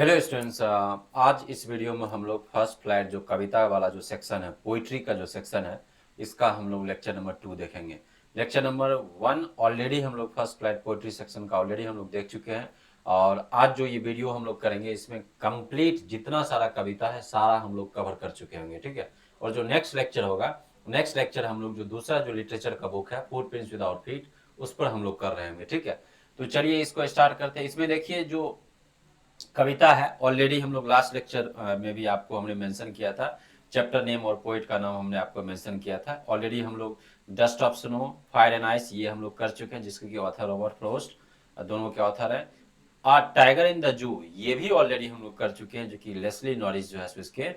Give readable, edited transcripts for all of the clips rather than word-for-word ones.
Hello students, आज इस video में हम लोग फर्स्ट फ्लाइट जो कविता वाला जो सेक्शन है, पोइट्री का जो सेक्शन है, इसका हम लोग लेक्चर नंबर 2 देखेंगे। लेक्चर नंबर 1 ऑलरेडी हम लोग फर्स्ट फ्लाइट पोइट्री सेक्शन का ऑलरेडी हम लोग देख चुके हैं। और आज जो ये वीडियो हम लोग करेंगे इसमें कंप्लीट जितना सारा कविता है सारा हम लोग कवर कर चुके होंगे, ठीक है। और जो नेक्स्ट लेक्चर होगा, नेक्स्ट लेक्चर हम लोग जो दूसरा जो लिटरेचर का बुक है फुटप्रिंट्स विदाउट फीट, उस पर हम लोग कर रहे होंगे, ठीक है। तो चलिए इसको स्टार्ट करते हैं। इसमें देखिए जो कविता है ऑलरेडी हम लोग लास्ट लेक्चर में भी आपको हमने मेंशन किया था। चैप्टर नेम और पोइट का नाम हमने आपको मेंशन किया था ऑलरेडी। हम लोग dust of snow, fire and ice ये हम लोग कर चुके हैं, जिसके ऑथर रॉबर्ट फ्रोस्ट दोनों के ऑथर हैं। आ टाइगर इन द जू ये भी ऑलरेडी हम लोग कर चुके हैं, जो कि लेस्ली नॉरिस जो है इसके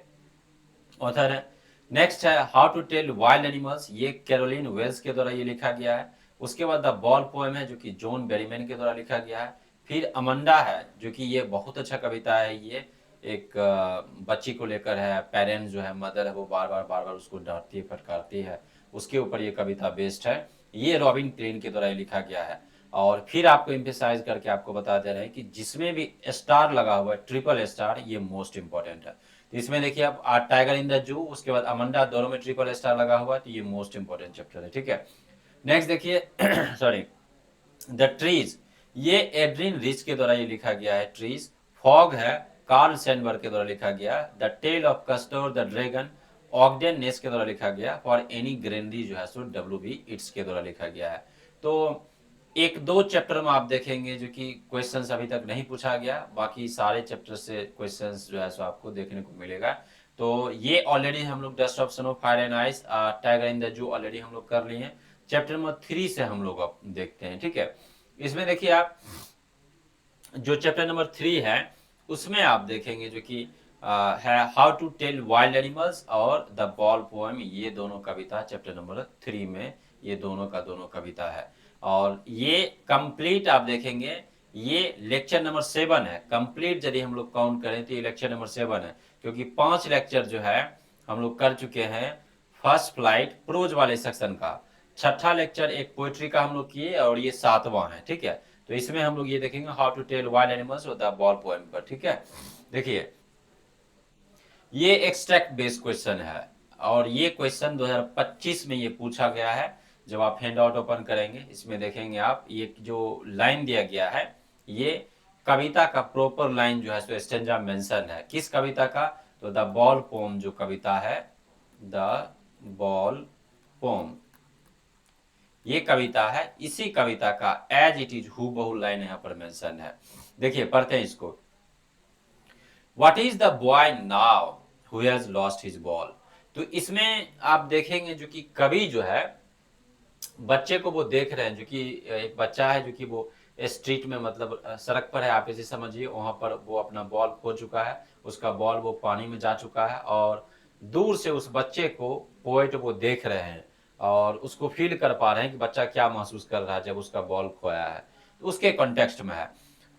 ऑथर है। नेक्स्ट है how to tell wild animals, ये कैरोलिन वेल्स के द्वारा ये लिखा गया है। उसके बाद द बॉल पोएम है, जो कि जॉन बेरीमैन के द्वारा लिखा गया है। फिर अमंडा है, जो कि ये बहुत अच्छा कविता है। ये एक बच्ची को लेकर है, पेरेंट्स जो है, मदर है, वो बार बार उसको डांटती है, फटकारती है, उसके ऊपर ये कविता बेस्ड है। ये रॉबिन क्लीन के द्वारा लिखा गया है। और फिर आपको एम्फेसाइज करके आपको बता दे रहे हैं कि जिसमें भी स्टार लगा हुआ है, ट्रिपल स्टार, ये मोस्ट इंपॉर्टेंट है। तो इसमें देखिए आप टाइगर इन द जू, उसके बाद अमंडा, दोनों में ट्रिपल स्टार लगा हुआ है, तो ये मोस्ट इंपॉर्टेंट चैप्टर है, ठीक है। नेक्स्ट देखिए सॉरी, द ट्रीज, ये एड्रिन रिच के द्वारा ये लिखा गया है। ट्रीज। फॉग है, कार्ल सैंडबर्ग के द्वारा लिखा गया। The tale of Custard the dragon, Ogden Nash के द्वारा लिखा गया। फॉर एनी ग्रेनरी जो है सो WB इट्स के द्वारा लिखा गया है। तो एक दो चैप्टर में आप देखेंगे जो कि क्वेश्चंस अभी तक नहीं पूछा गया, बाकी सारे चैप्टर से क्वेश्चंस जो है सो आपको देखने को मिलेगा। तो ये ऑलरेडी हम लोग dust of snow, fire and ice, tiger in the zoo already हम लोग कर लिए हैं। चैप्टर नंबर 3 से हम लोग अब देखते हैं, ठीक है। इसमें देखिए आप जो चैप्टर नंबर 3 है उसमें आप देखेंगे जो कि है how to tell wild animals और द बॉल पोएम, ये दोनों कविता चैप्टर नंबर 3 में, ये दोनों का दोनों कविता है। और ये कंप्लीट आप देखेंगे, ये लेक्चर नंबर 7 है। कंप्लीट यदि हम लोग काउंट करें तो ये लेक्चर नंबर 7 है, क्योंकि 5 लेक्चर जो है हम लोग कर चुके हैं फर्स्ट फ्लाइट प्रोज वाले सेक्शन का। छठा लेक्चर एक पोइट्री का हम लोग किए और ये 7वां है, ठीक है। तो इसमें हम लोग ये देखेंगे how to tell wild animals और द बॉल पोएम पर, ठीक है। देखिए ये एक्सट्रैक्ट बेस्ड क्वेश्चन है और ये क्वेश्चन 2025 में ये पूछा गया है। जब आप हैंड आउट ओपन करेंगे इसमें देखेंगे आप, ये जो लाइन दिया गया है ये कविता का प्रॉपर लाइन जो है सो स्टेंजा मेंशन है। किस कविता का? तो द बॉल पोम जो कविता है, द बॉल पोम, ये कविता है। इसी कविता का एज इट इज हूबहू लाइन यहाँ पर मेंशन है। देखिए पढ़ते हैं इसको। What is the boy now who has lost his ball. तो इसमें आप देखेंगे जो कि कवि जो है बच्चे को वो देख रहे हैं, जो कि एक बच्चा है जो कि वो स्ट्रीट में, मतलब सड़क पर है, आप इसे समझिए, वहां पर वो अपना बॉल खो चुका है। उसका बॉल वो पानी में जा चुका है और दूर से उस बच्चे को पोएट वो देख रहे हैं और उसको फील कर पा रहे हैं कि बच्चा क्या महसूस कर रहा है जब उसका बॉल खोया है। तो उसके कॉन्टेक्स्ट में है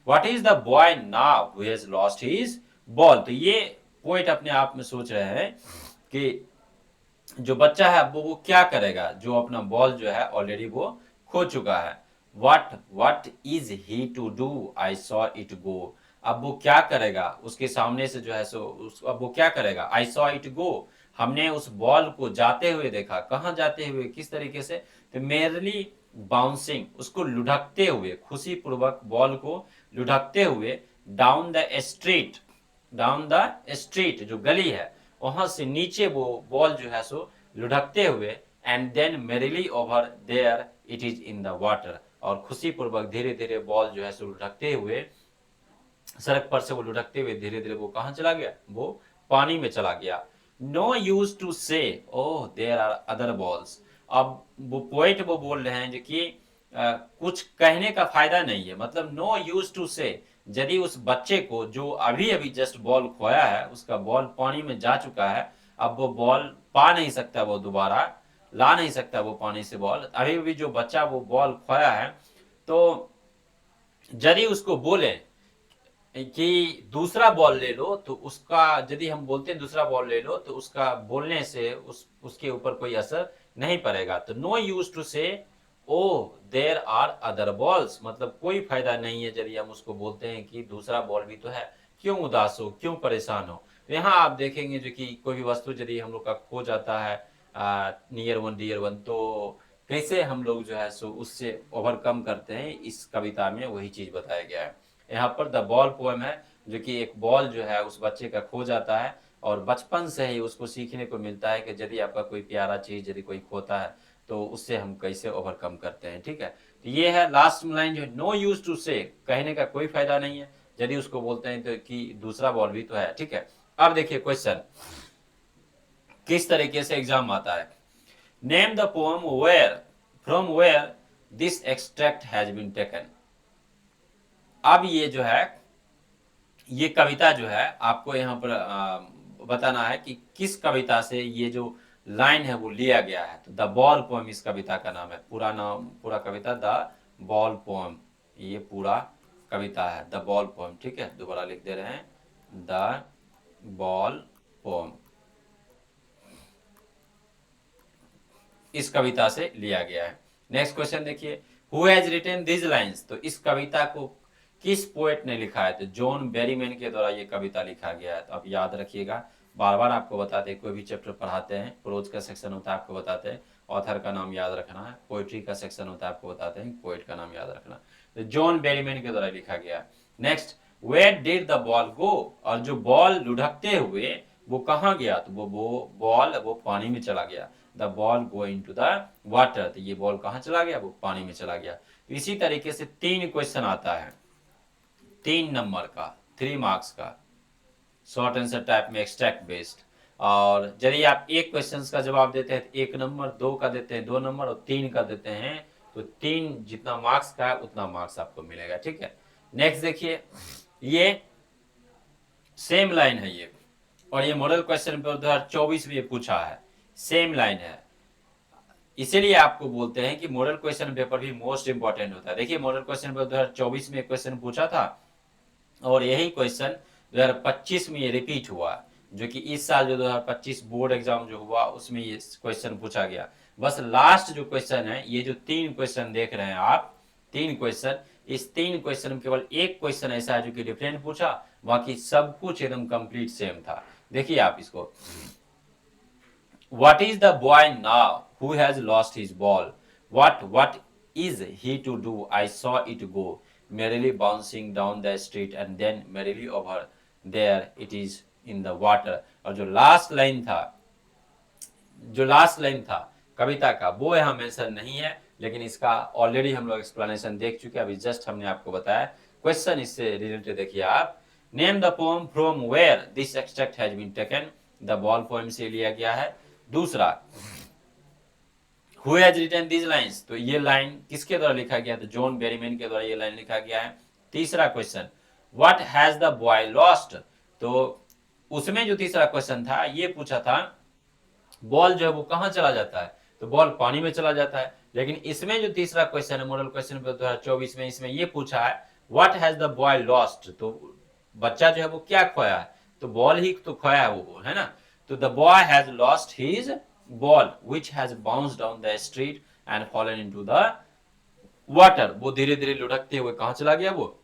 what is the boy now who has lost his ball. तो ये पोएट अपने आप में सोच रहे हैं कि जो बच्चा है वो क्या करेगा जो अपना बॉल जो है ऑलरेडी वो खो चुका है। What is he to do, I saw it go. अब वो क्या करेगा उसके सामने से जो है सो अब वो क्या करेगा, आई सॉ इट गो, हमने उस बॉल को जाते हुए देखा। कहाँ जाते हुए, किस तरीके से? तो मेरली बाउंसिंग, उसको लुढ़कते हुए, खुशी पूर्वक बॉल को लुढ़कते हुए, down the street, down the street जो गली है वहां से नीचे वो बॉल जो है सो लुढ़कते हुए, and then merrily over there it is in the water, और खुशी पूर्वक धीरे धीरे बॉल जो है सो लुढ़कते हुए, सड़क पर से वो लुढ़कते हुए धीरे धीरे वो कहां चला गया? वो पानी में चला गया। No use to say oh there are other balls. अब वो पोएट वो बोल रहे हैं जो कि कुछ कहने का फायदा नहीं है, मतलब नो यूज टू से, यदि उस बच्चे को जो अभी अभी जस्ट बॉल खोया है, उसका बॉल पानी में जा चुका है, अब वो बॉल पा नहीं सकता, वो दोबारा ला नहीं सकता वो पानी से बॉल। अभी भी जो बच्चा वो बॉल खोया है, तो यदि उसको बोले कि दूसरा बॉल ले लो, तो उसका, यदि हम बोलते हैं दूसरा बॉल ले लो, तो उसका बोलने से उसके ऊपर कोई असर नहीं पड़ेगा। तो नो यूज टू से ओ देर आर अदर बॉल्स, मतलब कोई फायदा नहीं है यदि हम उसको बोलते हैं कि दूसरा बॉल भी तो है, क्यों उदास हो, क्यों परेशान हो। यहाँ आप देखेंगे जो कि कोई भी वस्तु यदि हम लोग का खो जाता है नियर वन डियर वन, तो कैसे हम लोग जो है सो उससे ओवरकम करते हैं, इस कविता में वही चीज बताया गया है। यहाँ पर द बॉल पोएम है, जो कि एक बॉल जो है उस बच्चे का खो जाता है और बचपन से ही उसको सीखने को मिलता है कि यदि आपका कोई प्यारा चीज यदि कोई खोता है तो उससे हम कैसे ओवरकम करते हैं। ठीक है, तो ये है लास्ट लाइन जो है, नो यूज टू से, कहने का कोई फायदा नहीं है यदि उसको बोलते हैं तो कि दूसरा बॉल भी तो है। ठीक है, अब देखिए क्वेश्चन किस तरीके से एग्जाम आता है। Name the poem where from where this extract has been taken. अब ये जो है ये कविता जो है आपको यहाँ पर बताना है कि किस कविता से ये जो लाइन है वो लिया गया है। तो द बॉल पोएम इस कविता का नाम है, पूरा नाम, पूरा कविता द बॉल पोएम, ये पूरा कविता है द बॉल पोएम। ठीक है, दोबारा लिख दे रहे हैं, द बॉल पोएम इस कविता से लिया गया है। नेक्स्ट क्वेश्चन देखिए, who has written this lines, तो इस कविता को किस पोएट ने लिखा है। तो जॉन बेरीमैन के द्वारा ये कविता लिखा गया है। तो आप याद रखिएगा, बार बार आपको बताते हैं, कोई भी चैप्टर पढ़ाते हैं, प्रोज का सेक्शन होता है आपको बताते हैं ऑथर का नाम याद रखना है, पोइट्री का सेक्शन होता है आपको बताते हैं पोएट का नाम याद रखना। तो जॉन बेरीमैन के द्वारा लिखा गया। Next, where did the ball go, और जो बॉल लुढ़कते हुए वो कहाँ गया, तो वो बॉल वो पानी में चला गया। The ball go into the water, तो ये बॉल कहाँ चला गया, वो पानी में चला गया। तो इसी तरीके से 3 क्वेश्चन आता है, 3 नंबर का, 3 मार्क्स का, शॉर्ट आंसर टाइप में एक्सट्रैक्ट बेस्ड। और यदि आप एक क्वेश्चन का जवाब देते हैं तो 1 नंबर, 2 का देते हैं 2 नंबर और 3 का देते हैं तो 3 जितना मार्क्स का है उतना मार्क्स आपको मिलेगा। ठीक है, नेक्स्ट देखिए, ये सेम लाइन है ये, और ये मॉडल क्वेश्चन पेपर 2024 में ये पूछा है, सेम लाइन है। इसीलिए आपको बोलते हैं कि मॉडल क्वेश्चन पेपर भी मोस्ट इंपॉर्टेंट होता है। देखिए मॉडल क्वेश्चन पेपर 2024 में क्वेश्चन पूछा था और यही क्वेश्चन 2025 में ये रिपीट हुआ, जो कि इस साल जो 2025 बोर्ड एग्जाम जो हुआ उसमें ये क्वेश्चन पूछा गया। बस लास्ट जो क्वेश्चन है, ये जो 3 क्वेश्चन देख रहे हैं आप, 3 क्वेश्चन, इस 3 क्वेश्चन में केवल एक क्वेश्चन ऐसा है जो कि डिफरेंट पूछा, बाकी सब कुछ एकदम कंप्लीट सेम था। देखिए आप इसको, What is the boy now who has lost his ball? What is he to do? I saw it go merrily bouncing down the street and then merrily over there it is in the water। और जो last line था, जो last line था कविता का, वो यहाँ mention नहीं है, लेकिन इसका ऑलरेडी हम लोग एक्सप्लेनेशन देख चुके हैं, अभी जस्ट हमने आपको बताया। क्वेश्चन इससे रिलेटेड देखिए आप, name the poem from where this extract has been taken, the ball poem से लिया गया है। दूसरा, who has written these lines, तो ये लाइन किसके द्वारा लिखा गया, तो जॉन बेरीमैन के द्वारा ये लाइन लिखा गया है। तीसरा question, what has the boy lost, तो उसमें जो तीसरा क्वेश्चन था ये पूछा था बॉल जो है वो कहां चला जाता है, तो बॉल पानी में चला जाता है। लेकिन इसमें जो तीसरा क्वेश्चन है मॉडल क्वेश्चन पेपर 2024 में, इसमें ये पूछा है what has the boy lost, तो बच्चा जो है वो क्या खोया है, तो बॉल ही तो खोया है वो, है ना। तो the boy has lost his ball which has bounced down the street and fallen into the water, वो धीरे धीरे लुढ़कते हुए कहां चला गया, वो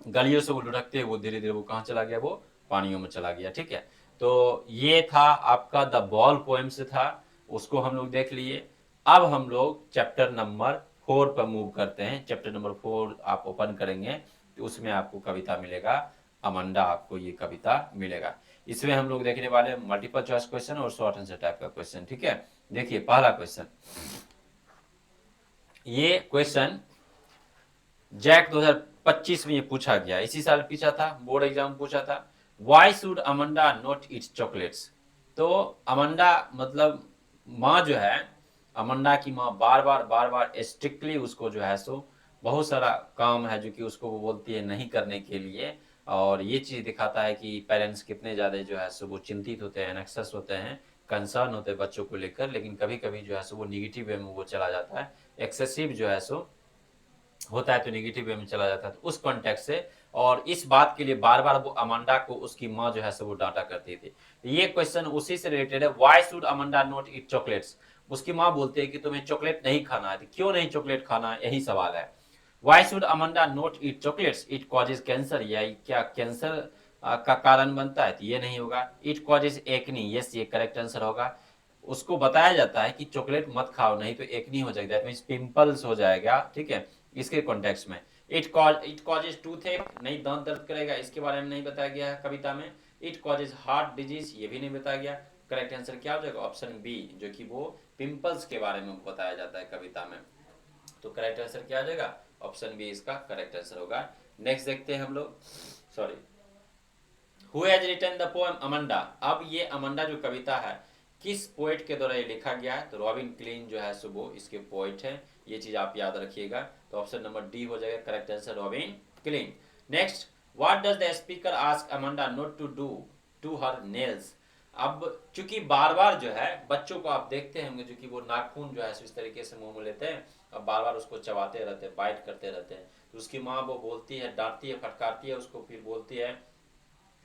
गलियों से वो लुढ़कते हुए धीरे धीरे वो कहां चला गया, वो पानियों में चला गया। ठीक है, तो ये था आपका द बॉल पोएम से था, उसको हम लोग देख लिए। अब हम लोग चैप्टर नंबर 4 पर मूव करते हैं। चैप्टर नंबर 4 आप ओपन करेंगे तो उसमें आपको कविता मिलेगा अमंडा, आपको ये कविता मिलेगा। इसमें हम लोग देखने वाले मल्टीपल चॉइस क्वेश्चन और शॉर्ट आंसर टाइप का क्वेश्चन। ठीक है, देखिए पहला क्वेश्चन, ये क्वेश्चन जैक 2025 में ये पूछा गया, इसी साल पूछा था, बोर्ड एग्जाम पूछा था। Why should Amanda not eat chocolates, तो अमंडा मतलब माँ जो है, अमंडा की माँ बार बार स्ट्रिक्टली उसको जो है सो बहुत सारा काम है जो कि उसको वो बोलती है नहीं करने के लिए। और ये चीज दिखाता है कि पेरेंट्स कितने ज्यादा जो है सो वो चिंतित होते हैं, एनेक्सस होते हैं, कंसर्न होते हैं बच्चों को लेकर। लेकिन कभी कभी जो है सो वो निगेटिव वे में वो चला जाता है, एक्सेसिव जो है सो होता है तो निगेटिव वे में चला जाता है। तो उस कॉन्टेक्स्ट से और इस बात के लिए बार बार वो अमांडा को उसकी माँ जो है सो वो डांटा करती थी। ये क्वेश्चन उसी से रिलेटेड है, why should Amanda not eat chocolates. उसकी माँ बोलती है कि तुम्हें चॉकलेट नहीं खाना है, तो क्यों नहीं चॉकलेट खाना है, यही सवाल है। Why should Amanda not eat chocolates, it causes cancer, या क्या कैंसर का कारण बनता है, तो ये नहीं होगा। इट कॉजेज एक्नी, यस ये करेक्ट आंसर होगा। उसको बताया जाता है कि चॉकलेट मत खाओ, नहीं तो एक्नी हो जाएगा, दैट मींस पिंपल्स हो जाएगा, ठीक है, इसके कॉन्टेक्स्ट में। इट कॉजेज टूथ एक, नहीं दांत दर्द करेगा, इसके बारे में नहीं बताया गया है कविता में। इट कॉजेज हार्ट डिजीज, ये भी नहीं बताया गया। करेक्ट आंसर क्या हो जाएगा, ऑप्शन बी, जो कि वो पिंपल्स के बारे में बताया जाता है कविता में। तो करेक्ट आंसर क्या आ जाएगा, ऑप्शन बी इसका करेक्ट आंसर होगा। नेक्स्ट देखते हैं हम लोग, sorry, who has written the poem Amanda. अब ये अमंडा जो कविता है किस पोएट के द्वारा ये लिखा गया है, तो रॉबिन क्लीन जो है सो वो इसके पोएट है, ये चीज आप याद रखिएगा। तो ऑप्शन नंबर डी हो जाएगा correct answer, Robin Klein. Next, what does the speaker ask Amanda not to do to her nails. अब चूंकि बार बार जो है बच्चों को आप देखते होंगे जो कि वो नाखून जो है इस तरीके से मुंह में लेते हैं, अब बार बार उसको चबाते रहते हैं, बाइट करते रहते हैं, तो उसकी माँ वो बोलती है, डांटती है, फटकारती है उसको, फिर बोलती है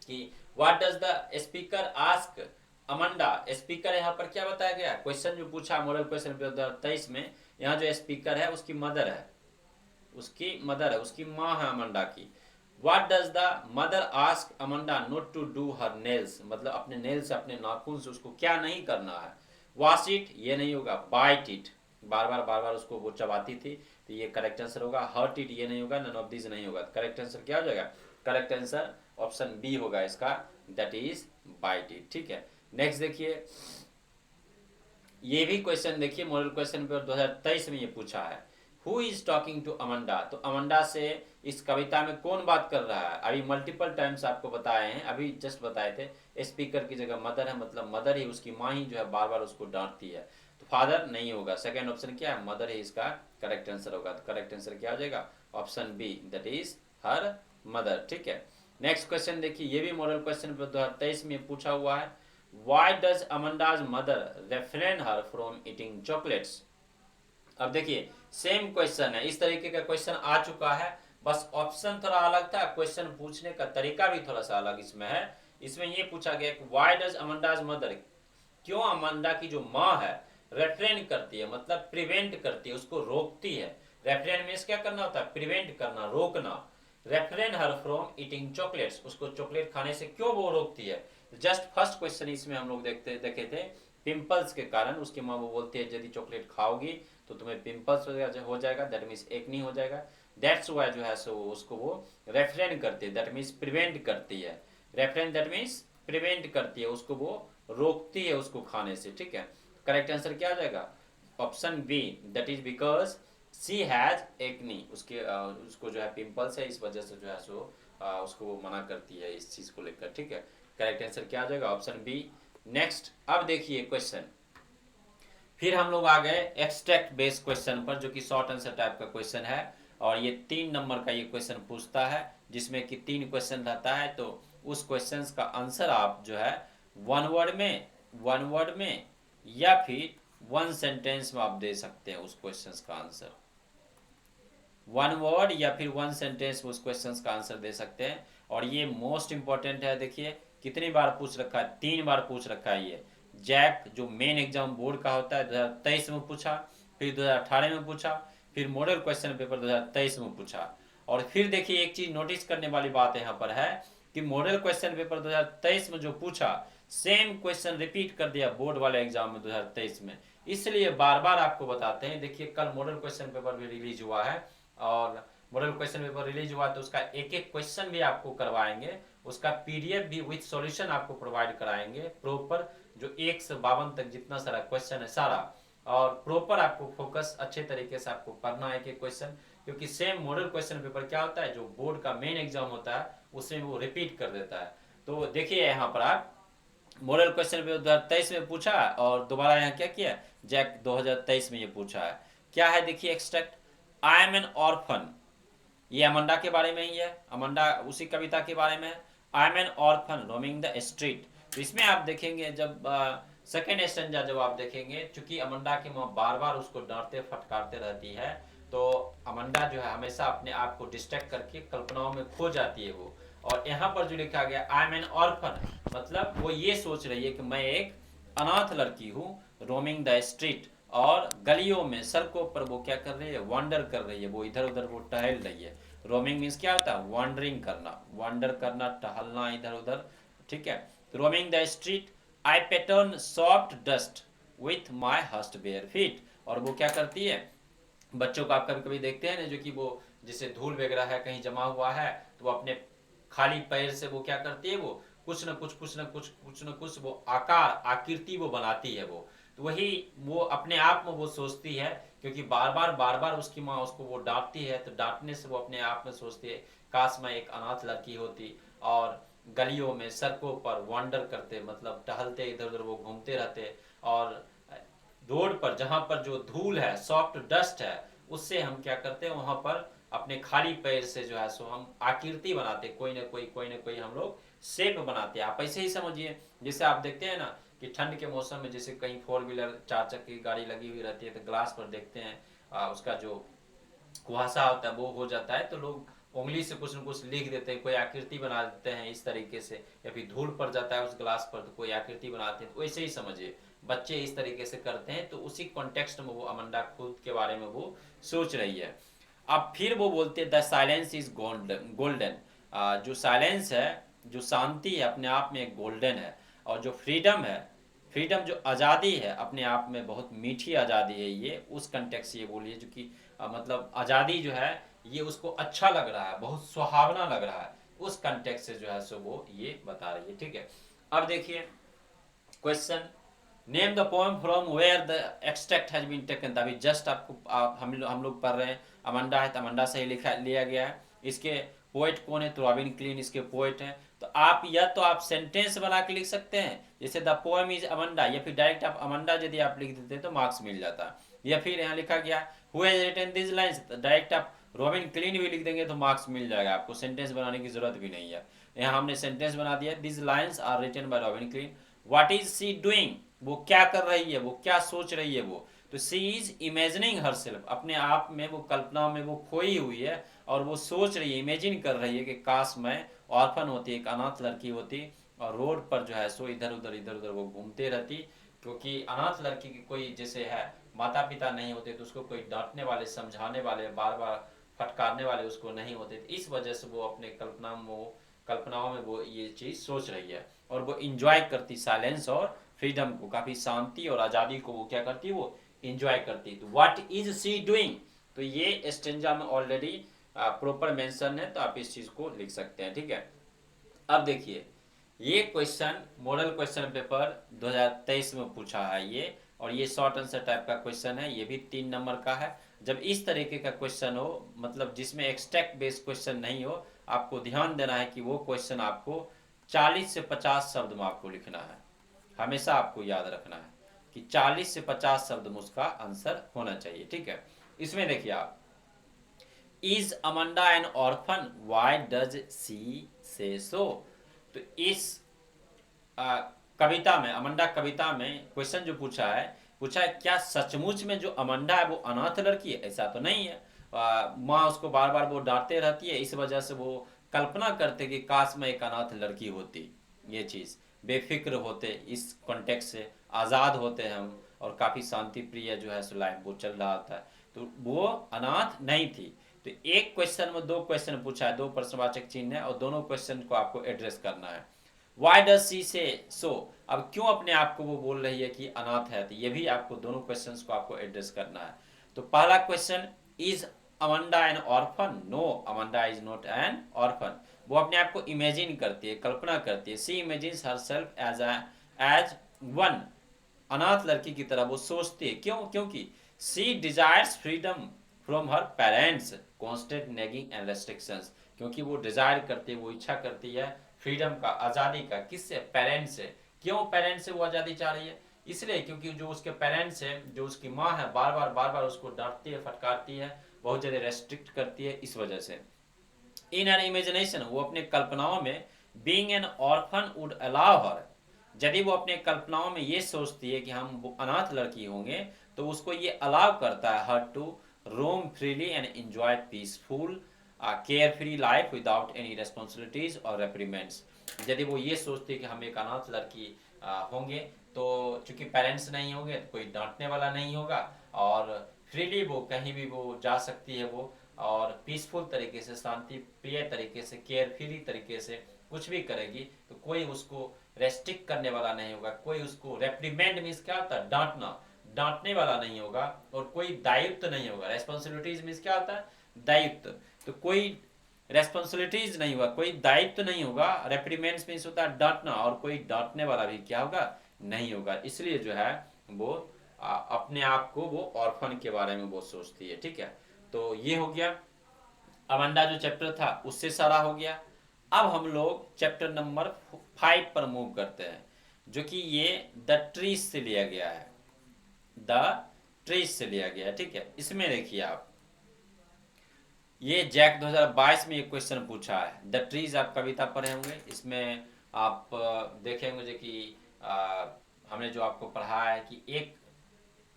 कि what does the speaker ask Amanda. Speaker यहाँ पर क्या बताया गया, क्वेश्चन जो पूछा मॉडल क्वेश्चन 2023 में, यहाँ जो स्पीकर है उसकी मदर है, उसकी मदर है, उसकी माँ है अमंडा की। What does the mother ask Amanda not to do her nails, मतलब अपने नेल से, अपने नाखून से उसको क्या नहीं करना है। वॉश इट, ये नहीं होगा। बाइट इट, बार बार उसको वो चबाती थी, तो ये करेक्ट आंसर होगा। हर्ट इट, ये नहीं होगा। नन ऑफ दिस नहीं होगा। करेक्ट आंसर क्या हो जाएगा, करेक्ट आंसर ऑप्शन बी होगा इसका, दैट इज बाइट इट, ठीक है। नेक्स्ट देखिए, ये भी क्वेश्चन देखिए मॉडल क्वेश्चन पेपर 2023 में ये पूछा है, who is talking to Amanda. तो अमंडा से इस कविता में कौन बात कर रहा है, अभी मल्टीपल टाइम्स आपको बताए हैं, अभी जस्ट बताए थे। स्पीकर की जगह मदर है, मतलब मदर ही, उसकी माँ ही जो है बार बार उसको डांटती है, तो फादर नहीं होगा। सेकेंड ऑप्शन क्या है, मदर ही इसका करेक्ट आंसर होगा। तो करेक्ट आंसर क्या हो जाएगा, option B, that is her mother, ठीक है। नेक्स्ट क्वेश्चन देखिए, ये भी मॉडल क्वेश्चन 2023 में पूछा हुआ है, Why does Amanda's mother refrain her from eating chocolates? अब देखिए सेम क्वेश्चन है, इस तरीके का क्वेश्चन आ चुका है, बस ऑप्शन थोड़ा अलग था, क्वेश्चन पूछने का तरीका भी थोड़ा सा अलग इसमें है। इसमें ये पूछा गया कि वाई डज अमंडाज मदर, क्यों अमंडा की जो माँ है रेफ्रेन करती है, मतलब प्रिवेंट करती है, उसको रोकती है। रेफ्रेन मीन्स क्या करना होता है, प्रिवेंट करना, रोकना। Refrain her from eating chocolates, उसको चॉकलेट खाने से क्यों वो रोकती है। जस्ट फर्स्ट क्वेश्चन इसमें हम लोग देखे थे, पिंपल्स के कारण उसकी माँ वो बोलती है यदि चॉकलेट खाओगी तो तुम्हें पिंपल्स हो जाएगा, दैट मीन्स एक्नी हो जाएगा। दैट्स वाई जो है सो उसको वो रेफ्रेन करती है, दैट मीन्स प्रिवेंट करती है। रेफ्रेन दैट मीन्स प्रिवेंट करती है, उसको वो रोकती है उसको खाने से, ठीक है। करेक्ट आंसर क्या आ जाएगा, option B, that is because C has एक्नी, उसके उसको जो है पिंपल्स है, इस वजह से जो है सो उसको वो मना करती है इस चीज को लेकर, ठीक है। करेक्ट आंसर क्या आ जाएगा, ऑप्शन बी। नेक्स्ट, अब देखिए क्वेश्चन, फिर हम लोग आ गए एक्सट्रैक्ट बेस्ड क्वेश्चन पर, जो कि शॉर्ट आंसर टाइप का क्वेश्चन है, और ये 3 नंबर का ये क्वेश्चन पूछता है, जिसमें कि 3 क्वेश्चन रहता है। तो उस क्वेश्चन का आंसर आप जो है वन वर्ड में या फिर 1 सेंटेंस में आप दे सकते हैं उस क्वेश्चन का आंसर। 1 वर्ड या फिर 1 सेंटेंस में उस क्वेश्चन का आंसर दे सकते हैं। और ये मोस्ट इंपॉर्टेंट है, देखिए कितनी बार पूछ रखा है, 3 बार पूछ रखा है ये। जैक जो मेन एग्जाम बोर्ड का होता है 2023 में पूछा, फिर 2018 में पूछा, फिर मॉडल क्वेश्चन पेपर 2023 में पूछा। और फिर देखिए एक चीज नोटिस करने वाली बात यहाँ पर है कि मॉडल क्वेश्चन पेपर 2023 में जो पूछा, सेम क्वेश्चन रिपीट कर दिया बोर्ड वाले एग्जाम में 2023 में। इसलिए बार बार आपको बताते हैं, देखिए कल मॉडल क्वेश्चन पेपर भी रिलीज हुआ है, और मॉडल क्वेश्चन पेपर रिलीज हुआ तो उसका एक एक क्वेश्चन भी आपको करवाएंगे, उसका पीडीएफ भी विथ सॉल्यूशन आपको प्रोवाइड कराएंगे प्रॉपर, जो 1 से 52 तक जितना सारा क्वेश्चन है सारा, और प्रॉपर आपको फोकस अच्छे तरीके से आपको पढ़ना है एक क्वेश्चन, क्योंकि सेम मॉडल क्वेश्चन पेपर क्या होता है, जो बोर्ड का मेन एग्जाम होता है उसमें वो रिपीट कर देता है। तो देखिए यहाँ पर आप मॉडल क्वेश्चन पेपर 2023 में पूछा, और दोबारा यहाँ क्या किया, जैक 2023 में ये पूछा है। क्या है देखिए extract, I am N orphan, ये अमंडा के बारे में ही है, अमंडा उसी कविता के बारे में है। I am N orphan roaming the street, तो इसमें आप देखेंगे जब सेकेंड स्टेंजा जब आप देखेंगे, चूंकि अमंडा की माँ बार बार उसको डांटते फटकारते रहती है, तो अमंडा जो है हमेशा अपने आप को डिस्ट्रैक्ट करके कल्पनाओं में खो जाती है वो। और यहाँ पर जो लिखा गया आई एम एन ऑर्फन, मतलब वो ये सोच रही है कि मैं एक अनाथ लड़की हूँ, रोमिंग द स्ट्रीट, और गलियों में सड़कों पर वो क्या कर रही है, वॉन्डर कर रही है, वो इधर उधर वो टहल रही है। रोमिंग मीन्स क्या होता है? वॉन्डरिंग करना, वॉन्डर करना, टहलना इधर उधर, ठीक है। तो roaming the street I pattern soft dust with my hot bare feet. और वो क्या करती है, बच्चों को आप कभी कभी देखते हैं ना, जो कि वो जैसे धूल वगैरह है कहीं जमा हुआ है, तो वो अपने खाली पैर से वो क्या करती है, वो कुछ न कुछ वो आकार आकृति वो बनाती है वो। तो वही वो अपने आप में वो सोचती है, क्योंकि बार बार उसकी माँ उसको वो डांटती है, तो डांटने से वो अपने आप में सोचती है काश मैं एक अनाथ लड़की होती और गलियों में सड़कों पर वॉन्डर करते, मतलब टहलते इधर उधर वो घूमते रहते, और रोड पर जहां पर जो धूल है, सॉफ्ट डस्ट है, उससे हम क्या करते हैं वहां पर अपने खाली पैर से जो है सो हम आकृति बनाते, कोई ना कोई हम लोग शेप बनाते हैं। आप ऐसे ही समझिए, जैसे आप देखते हैं ना कि ठंड के मौसम में जैसे कहीं फोर व्हीलर चार चक्के की गाड़ी लगी हुई रहती है, तो ग्लास पर देखते हैं उसका जो कुहासा होता है वो हो जाता है, तो लोग उंगली से कुछ न कुछ लिख देते हैं, कोई आकृति बना देते हैं इस तरीके से, या फिर धूल पड़ जाता है उस ग्लास पर तो कोई आकृति बनाते हैं। तो वैसे ही समझिए बच्चे इस तरीके से करते हैं, तो उसी कॉन्टेक्स्ट में वो अमंडा खुद के बारे में वो सोच रही है। अब फिर वो बोलते हैं the silence is golden golden. जो साइलेंस है, जो शांति है, अपने आप में एक गोल्डन है। और जो फ्रीडम है, फ्रीडम जो आज़ादी है, अपने आप में बहुत मीठी आज़ादी है। ये उस कंटेक्स्ट से ये बोलिए जो कि मतलब आज़ादी जो है ये उसको अच्छा लग रहा है, बहुत सुहावना लग रहा है, उस कंटेक्स्ट से जो है सो वो ये बता रही है, ठीक है। अब देखिए question, name the poem from where the extract has been taken. अभी जस्ट आपको हम लोग पढ़ रहे हैं, अमंडा है तो अमंडा से ही लिखा लिया गया है। इसके पोएट कौन है? तो रॉबिन क्लीन इसके पोएट हैं। तो आप या तो आप सेंटेंस बना के लिख सकते हैं जैसे द पोएम इज अमंडा, या फिर डायरेक्ट आप अमंडा यदि आप लिख देते तो मार्क्स मिल जाता। या फिर यहाँ लिखा गया who has written this lines, direct आप रॉबिन क्लीन भी लिख देंगे तो मार्क्स मिल जाएगा, आपको सेंटेंस बनाने की जरूरत भी नहीं है। यहाँ हमने सेंटेंस बना दिया, this lines are written by Robin Klein. What is she doing, वो क्या कर रही है, वो क्या सोच रही है वो। तो सी इज इमेजिनिंग हर सेल्फ, अपने आप में वो कल्पना में वो खोई हुई है, और वो सोच रही है, इमेजिन कर रही है कि काश मैं ऑर्फन होती, एक अनाथ लड़की होती, और रोड पर जो है सो इधर उधर वो घूमते रहती। क्योंकि अनाथ लड़की की कोई जैसे है माता पिता नहीं होते, तो उसको कोई डांटने वाले, समझाने वाले, बार बार फटकारने वाले उसको नहीं होते, तो इस वजह से वो अपने कल्पनाओं में वो ये चीज़ सोच रही है। और वो इंजॉय करती साइलेंस और फ्रीडम को, काफ़ी शांति और आज़ादी को वो क्या करती है, वो इंजॉय करती है। तो व्हाट इज सी डूइंग, तो ये स्टेंजा में ऑलरेडी प्रॉपर मेंशन है, तो आप इस चीज़ को लिख सकते हैं, ठीक है। अब देखिए ये क्वेश्चन मॉडल क्वेश्चन पेपर 2023 में पूछा है ये, और ये शॉर्ट आंसर टाइप का क्वेश्चन है, ये भी 3 नंबर का है। जब इस तरीके का क्वेश्चन हो, मतलब जिसमें एक्सट्रैक्ट बेस्ड क्वेश्चन नहीं हो, आपको ध्यान देना है कि वो क्वेश्चन आपको 40 से 50 शब्द में आपको लिखना है। हमेशा आपको याद रखना है कि 40 से 50 शब्द में उसका आंसर होना चाहिए, ठीक है। इसमें देखिए आप, is Amanda an orphan, why does she से सो। तो इस कविता में, अमंडा कविता में क्वेश्चन जो पूछा है क्या सचमुच में जो अमंडा है वो अनाथ लड़की है? ऐसा तो नहीं है। माँ उसको बार बार वो डांटते रहती है, इस वजह से वो कल्पना करते कि काश मैं एक अनाथ लड़की होती। ये चीज़ बेफिक्र होते, इस कॉन्टेक्स्ट से आज़ाद होते हम, और काफ़ी शांति प्रिय जो है सो लाइफ वो चल रहा था। तो वो अनाथ नहीं थी। तो एक क्वेश्चन में 2 क्वेश्चन पूछा है, 2 प्रश्नवाचक चिन्ह है, और दोनों क्वेश्चन को आपको एड्रेस करना है। वाई डज सी से सो, अब क्यों अपने आप को वो बोल रही है कि अनाथ है, तो ये भी आपको दोनों क्वेश्चंस को आपको एड्रेस करना है। तो पहला question, is Amanda an orphan? No, Amanda is not an orphan. वो अपने आप को इमेजिन करती है, कल्पना करती है, she imagines herself as one, अनाथ लड़की की तरह वो सोचती है। क्यों? क्योंकि she desires freedom from her parents constant nagging and restrictions, क्योंकि वो डिजायर करती है, वो इच्छा करती है फ्रीडम का, आज़ादी का। किससे? पेरेंट्स से। क्यों पेरेंट्स से वो आज़ादी चाह रही है? इसलिए क्योंकि जो उसके पेरेंट्स हैं, जो उसकी माँ है, बार बार उसको डांटती है, फटकारती है, बहुत ज़्यादा रेस्ट्रिक्ट करती है, इस वजह से। इन एन इमेजिनेशन, वो अपने कल्पनाओं में, being an orphan would allow her, यदि वो अपने कल्पनाओं में ये सोचती है कि हम अनाथ लड़की होंगे, तो उसको ये अलाउ करता है her to roam freely and enjoy peaceful care free life without any responsibilities और रेप्रीमेंट्स। यदि वो ये सोचती है कि हम एक अनाथ लड़की होंगे, तो चूंकि पेरेंट्स नहीं होंगे तो कोई डांटने वाला नहीं होगा, और फ्रीली वो कहीं भी वो जा सकती है, वो और पीसफुल तरीके से, शांति प्रिय तरीके से, केयर फ्री तरीके से कुछ भी करेगी तो कोई उसको रेस्ट्रिक्ट करने वाला नहीं होगा, कोई उसको रेप्रीमेंड मीन्स क्या होता है, डांटना, डांटने वाला नहीं होगा, और कोई दायित्व नहीं होगा। रेस्पॉन्सिबिलिटीज मीन्स क्या होता है, दायित्व। तो कोई रेस्पॉन्सिबिलिटीज नहीं होगा, कोई दायित्व नहीं होगा। रेप्रीमेंड्स मीन्स होता है डांटना, और कोई डांटने वाला भी क्या होगा, नहीं होगा। इसलिए जो है वो अपने आप को वो ऑर्फन के बारे में वो सोचती है। ठीक है, तो ये हो गया अमांडा जो चैप्टर था उससे सारा हो गया। अब हम लोग चैप्टर नंबर 5 पर मूव करते हैं, जो कि ये द ट्रीज से लिया गया है, द ट्रीज से लिया गया है। ठीक है, इसमें देखिए आप, ये जैक 2022 में एक क्वेश्चन पूछा है। द ट्रीज आप कविता पढ़े होंगे, इसमें आप देखे होंगे जो कि हमने जो आपको पढ़ाया है कि एक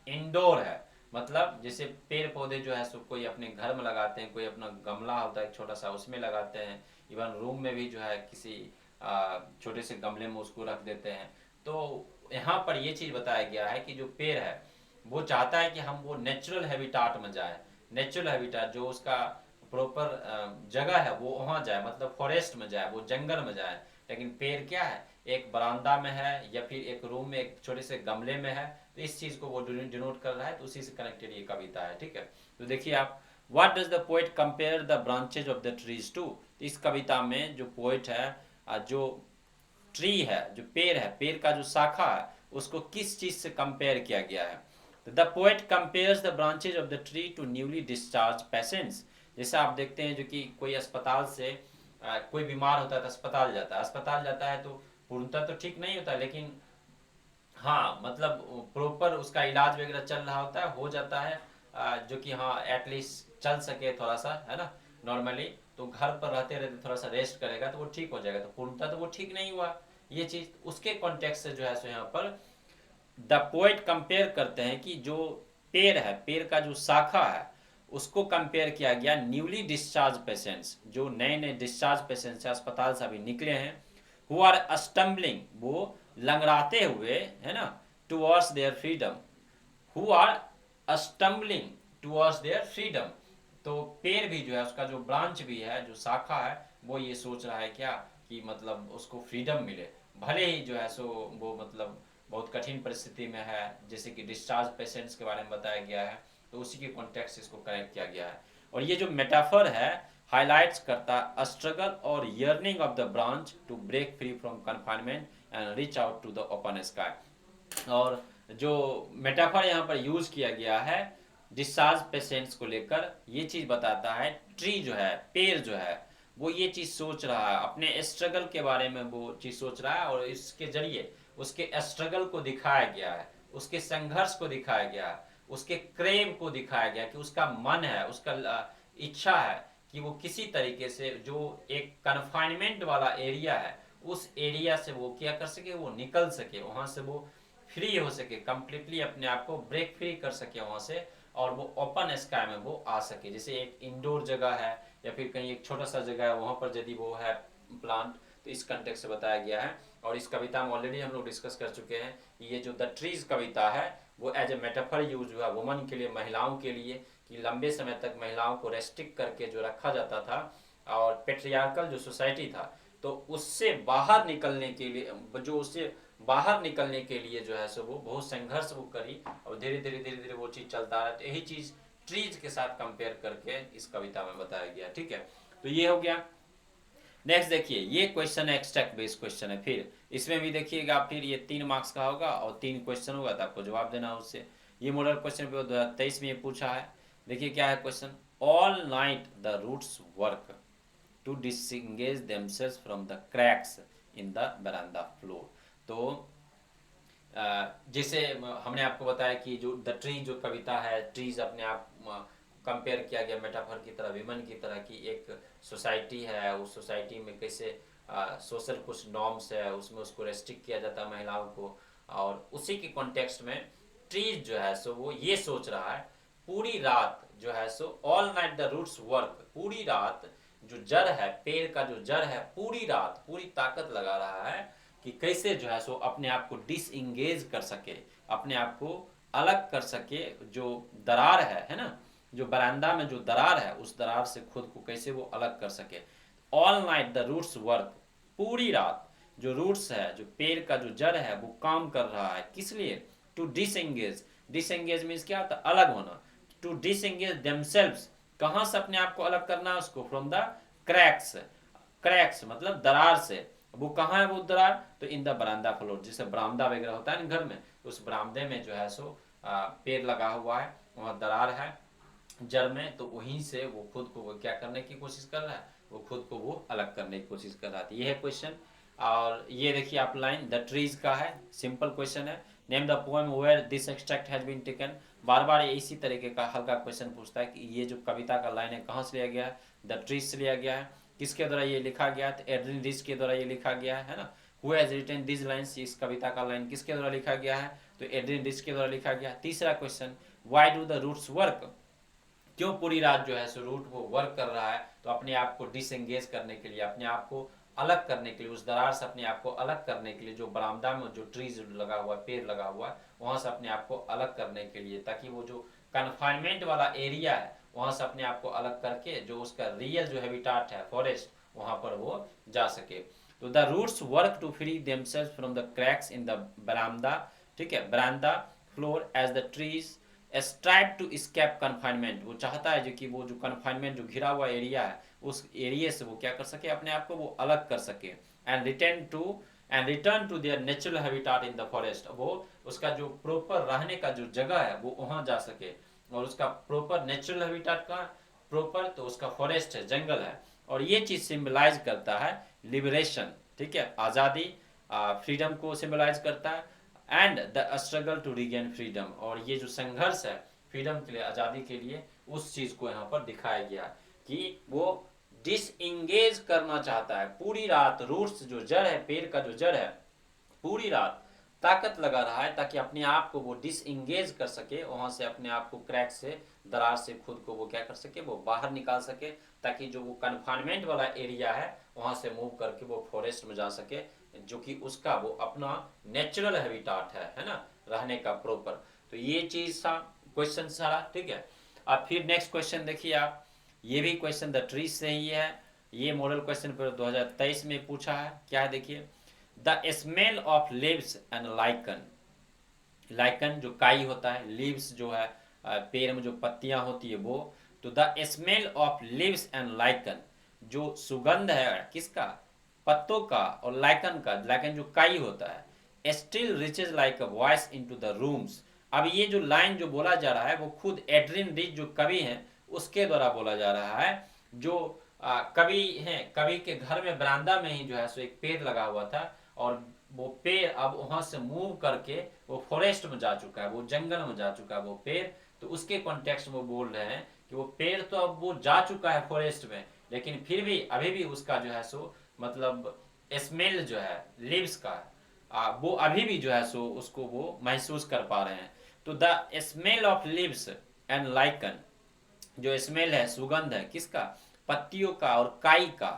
इंडोर है, मतलब जैसे पेड़ पौधे जो है सो कोई अपने घर में लगाते हैं, कोई अपना गमला होता है छोटा सा उसमें लगाते हैं, इवन रूम में भी जो है किसी छोटे से गमले में उसको रख देते हैं। तो यहाँ पर ये चीज़ बताया गया है कि जो पेड़ है वो चाहता है कि हम वो नेचुरल हैबिटाट में जाए, नेचुरल हैबिटाट जो उसका प्रॉपर जगह है वो वहाँ जाए, मतलब फॉरेस्ट में जाए, वो जंगल में जाए। लेकिन पेड़ क्या है, एक बरामदा में है या फिर एक रूम में एक छोटे से गमले में है, तो इस चीज को वो डिनोट कर रहा है, तो उसी से कनेक्टेड ये कविता है। ठीक है, तो देखिए आप, what does the poet compare the branches of the trees to. इस कविता में जो पोएट है, जो ट्री है, जो पेड़ है, पेड़ का जो शाखा है, उसको किस चीज से कंपेयर किया गया है। तो the poet compares the branches of the tree to newly discharge patients. जैसे आप देखते हैं जो कि कोई अस्पताल से कोई बीमार होता है तो अस्पताल जाता है, अस्पताल जाता है तो पूर्णतः तो ठीक नहीं होता, लेकिन हाँ मतलब प्रॉपर उसका इलाज वगैरह चल रहा होता है, हो जाता है, जो कि हाँ एटलीस्ट चल सके थोड़ा सा, है ना, नॉर्मली। तो घर पर रहते रहते थोड़ा सा रेस्ट करेगा तो वो ठीक हो जाएगा, तो पूर्णतः तो वो ठीक नहीं हुआ। ये चीज उसके कॉन्टेक्स्ट से जो है सो यहाँ पर द पोएट कंपेयर करते हैं कि जो पेड़ है, पेड़ का जो शाखा है, उसको कंपेयर किया गया न्यूली डिस्चार्ज पेशेंट्स, जो नए नए डिस्चार्ज पेशेंट्स है, अस्पताल से अभी निकले हैं, हु आर स्टम्बलिंग, वो लंगड़ाते हुए, है ना, towards their freedom, who are stumbling towards their freedom. तो पेड़ भी जो है, उसका जो ब्रांच भी है, जो शाखा है, वो ये सोच रहा है क्या कि मतलब उसको फ्रीडम मिले, भले ही जो है सो वो मतलब बहुत कठिन परिस्थिति में है, जैसे कि डिस्चार्ज पेशेंट्स के बारे में बताया गया है, तो उसी के कॉन्टेक्स्ट से इसको कनेक्ट किया गया है। और ये जो मेटाफर है हाईलाइट्स करता स्ट्रगल और yearning of the branch to break free from confinement and reach out to the open sky. और जो मेटाफर यहाँ पर यूज किया गया है डिस्चार्ज पेशेंट्स को लेकर, ये चीज बताता है ट्री जो है, पेड़ जो है, वो ये चीज सोच रहा है, अपने स्ट्रगल के बारे में वो चीज सोच रहा है, और इसके जरिए उसके स्ट्रगल को दिखाया गया है, उसके संघर्ष को दिखाया गया है, उसके क्रेव को दिखाया गया कि उसका मन है, उसका इच्छा है कि वो किसी तरीके से जो एक कन्फाइनमेंट वाला एरिया है, उस एरिया से वो क्या कर सके, वो निकल सके, वहां से वो फ्री हो सके, कंप्लीटली अपने आप को ब्रेक फ्री कर सके वहां से, और वो ओपन स्काई में वो आ सके। जैसे एक इंडोर जगह है या फिर कहीं एक छोटा सा जगह है, वहां पर यदि वो है प्लांट, तो इस कंटेक्स्ट से बताया गया है। और इस कविता में ऑलरेडी हम लोग डिस्कस कर चुके हैं, ये जो द ट्रीज कविता है वो एज ए मेटाफर यूज हुआ वुमन के लिए, महिलाओं के लिए, कि लंबे समय तक महिलाओं को रेस्ट्रिक्ट करके जो रखा जाता था, और पेट्रियार्कल जो सोसाइटी था, तो उससे बाहर निकलने के लिए, जो उससे बाहर निकलने के लिए जो है सो वो बहुत संघर्ष वो करी, और धीरे धीरे धीरे धीरे वो चीज चलता है। तो यही चीज ट्रीज के साथ कंपेयर करके इस कविता में बताया गया। ठीक है, तो ये हो गया। नेक्स्ट देखिए, ये क्वेश्चन एक्सट्रैक्ट बेस्ड क्वेश्चन है, फिर इसमें भी देखिएगा, फिर ये 3 मार्क्स का होगा और 3 क्वेश्चन होगा, तो आपको जवाब देना है उससे। ये मॉडल क्वेश्चन पेपर 2023 में ये पूछा है। देखिए क्या है question, all night the roots work to disengage themselves from the cracks in the veranda floor. तो जैसे हमने आपको बताया कि जो द ट्री जो कविता है, ट्रीज अपने आप कंपेयर किया गया मेटाफर की तरह, विमन की तरह, की एक सोसाइटी है, उस सोसाइटी में कैसे सोशल कुछ नॉर्म्स है, उसमें उसको रेस्ट्रिक्ट किया जाता है महिलाओं को, और उसी के कॉन्टेक्स्ट में ट्रीज जो है सो वो ये सोच रहा है, पूरी रात जो है so all night the roots work, पूरी रात जो जड़ है, पेड़ का जो जड़ है, पूरी रात पूरी ताकत लगा रहा है कि कैसे जो है सो अपने आप को डिसएंगेज कर सके, अपने आप को अलग कर सके, जो दरार है ना, जो बरामदा में जो दरार है उस दरार से खुद को कैसे वो अलग कर सके। All night the roots work, पूरी रात जो रूट्स है, जो पेड़ का जो जड़ है वो काम कर रहा है, किस लिए? टू डिसएंगेज, डिसएंगेज मीन्स क्या होता है? अलग होना। टू डिसएंगेज देमसेल्व्स, कहाँ से अपने आप को अलग करना है उसको? फ्रॉम द क्रैक्स, क्रैक्स मतलब दरार से। वो कहाँ है वो दरार? तो इन द बरामदा फ्लोर, जैसे बरामदा वगैरह होता है ना घर में, तो उस बरामदे में जो है सो पेड़ लगा हुआ है, वहाँ दरार है जड़ में, तो वहीं से वो खुद को वो क्या करने की कोशिश कर रहा है? वो खुद को वो अलग करने की कोशिश कर रहा था। ये है क्वेश्चन। और ये देखिए आप लाइन द ट्रीज का है, सिंपल क्वेश्चन है। Name the poem where this extract has been taken. बार बार इसी तरीके का हल्का क्वेश्चन पूछता है कि ये जो कविता का लाइन है कहाँ से लिया गया है? द ट्रीज से लिया गया है। किसके द्वारा ये लिखा गया? तो एड्रिन रिच के द्वारा ये लिखा गया है ना। Who has written this lines, इस कविता का लाइन किसके द्वारा लिखा गया है? तो एड्रिन रिच के द्वारा लिखा गया। तीसरा question, why do the roots work, क्यों पूरी रात जो है सो रूट वो वर्क कर रहा है? तो अपने आप को डिसएंगेज करने के लिए, अपने आप को अलग करने के लिए, उस दरार से अपने आप को अलग करने के लिए, जो बरामदा में जो ट्रीज लगा हुआ है, पेड़ लगा हुआ है, वहां से अपने आप को अलग करने के लिए, ताकि वो जो कन्फाइनमेंट वाला एरिया है वहां से अपने आप को अलग करके जो उसका रियल जो हैबिटाट है फॉरेस्ट, वहां पर वो जा सके। तो the roots work to free themselves from the cracks in the veranda, ठीक है, veranda floor as the trees strive to escape confinement, वो चाहता है जो कि वो जो कन्फाइनमेंट जो घिरा हुआ एरिया है उस एरिया से वो क्या कर सके? अपने आप को वो अलग कर सके। And return to their natural habitat in the forest, वो उसका जो प्रॉपर रहने का जो जगह है वो वहां जा सके। और उसका प्रॉपर नेचुरल हैबिटाट का प्रॉपर तो उसका फॉरेस्ट है, जंगल है। और ये चीज सिंबलाइज करता है लिबरेशन, ठीक है, आज़ादी, फ्रीडम को सिंबलाइज करता है। And the struggle to regain freedom, और ये जो संघर्ष है फ्रीडम के लिए, आज़ादी के लिए, उस चीज़ को यहाँ पर दिखाया गया कि वो डिसएंगेज करना चाहता है पूरी रात। रूट्स जो जड़ है, पेड़ का जो जड़ है, पूरी रात ताकत लगा रहा है ताकि अपने आप को वो डिसएंगेज कर सके वहां से, अपने आप को क्रैक से, दरार से खुद को वो क्या कर सके? वो बाहर निकाल सके, ताकि जो वो कन्फाइनमेंट वाला एरिया है वहां से मूव करके वो फॉरेस्ट में जा सके, जो कि उसका वो अपना नेचुरल हैबिटाट है ना, रहने का प्रॉपर। तो ये चीज था क्वेश्चन सारा, ठीक है। अब फिर नेक्स्ट क्वेश्चन देखिए आप, ये भी क्वेश्चन द ट्रीज से ही है। ये मॉडल क्वेश्चन पेपर 2023 में पूछा है। क्या है देखिए, the smell of leaves and lichen, lichen जो काई होता है, लीव्स जो है पेड़ में जो पत्तियां होती है वो, तो the smell of leaves and lichen, जो सुगंध है किसका? पत्तों का और लाइकन का, लाइकन जो काई होता है, still reaches like a voice into the rooms. अब ये जो लाइन जो बोला जा रहा है वो खुद एड्रिन रिच जो कवि हैं उसके द्वारा बोला जा रहा है। जो कवि हैं, कवि के घर में बरामदा में ही जो है सो एक पेड़ लगा हुआ था, और वो पेड़ अब वहां से मूव करके वो फॉरेस्ट में जा चुका है, वो जंगल में जा चुका है वो पेड़। तो उसके कॉन्टेक्स्ट में बोल रहे हैं कि वो पेड़ तो अब वो जा चुका है फॉरेस्ट में, लेकिन फिर भी अभी भी उसका जो है सो मतलब स्मेल जो है लीव्स का, वो अभी भी जो है सो उसको वो महसूस कर पा रहे हैं। तो the smell of leaves and lichen, जो स्मेल है, सुगंध है किसका? पत्तियों का और काई का।